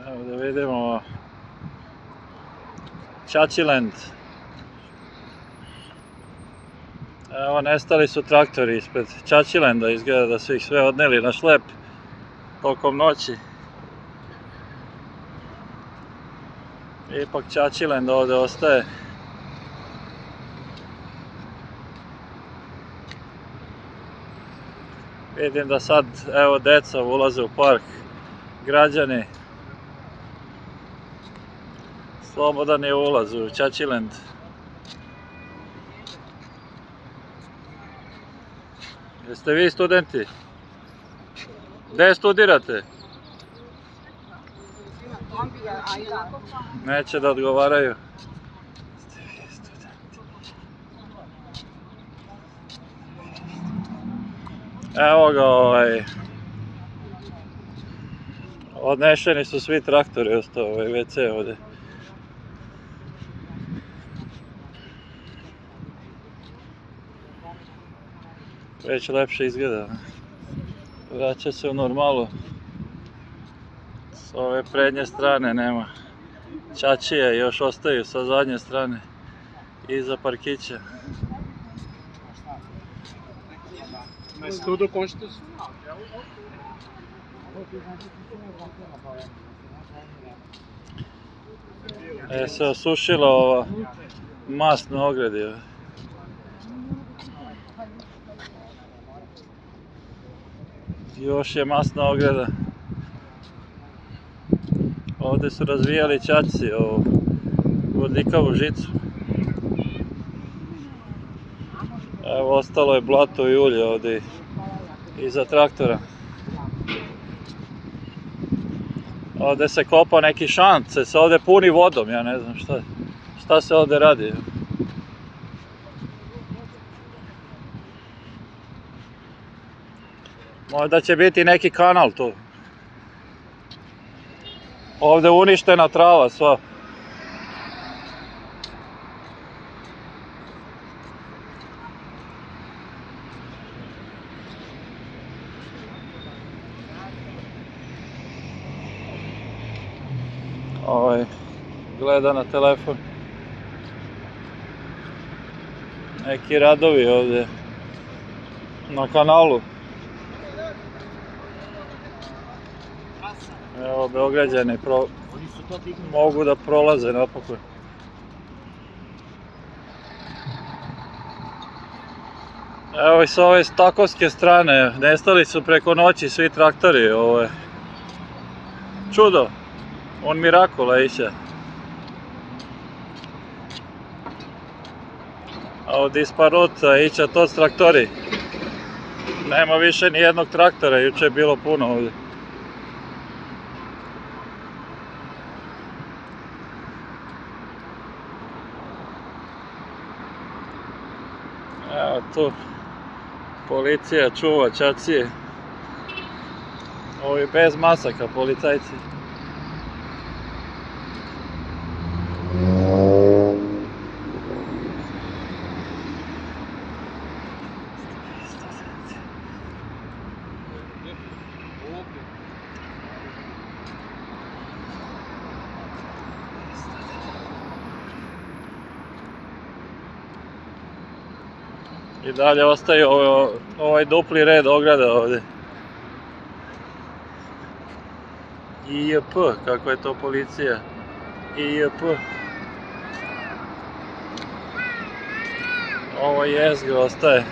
Evo da vidimo Čačiland. Evo, nestali su traktori ispred Čačilanda, izgleda da su ih sve odneli na šlep tokom noći. Ipak Čačiland ovdje ostaje. Vidim da sad, evo, deca ulaze u park, građani. Slobodan je ulaz u Čačiland. Jeste vi studenti? Gdje studirate? Neće da odgovaraju. Evo ga, odnešeni su svi traktori, ostao WC ovdje. Već lepše izgleda. Vraća se u normalu. S ove prednje strane nema. Čačije još ostaju sa zadnje strane. Iza parkića. Mas tudo constitucional. Se osušila ova mast na ogradi. Još je masna ograda. Ovdje su razvijali čačci ovu vodikavu žicu. Evo, ostalo je blato i ulje ovdje iza traktora. Ovdje se kopa neki šant, se ovdje puni vodom, ja ne znam šta se ovdje radi. Možda će biti neki kanal tu. Ovdje uništena trava sva. Gleda na telefon. Neki radovi ovdje na kanalu. Evo, Beograđani mogu da prolaze napokon. Evo i s ove takovske strane, nestali su preko noći svi traktori. Ovo je čudo, un miracolo aici. Au dispărut aici toți traktori. Nema više ni jednog traktora, juče je bilo puno ovdje. Evo tu policija čuva čacije. Ovi bez masaka policajci. I dalje ostaje ovaj dupli red ograda ovdje. IJP, kako je to policija. IJP. Ovo jezgro ostaje.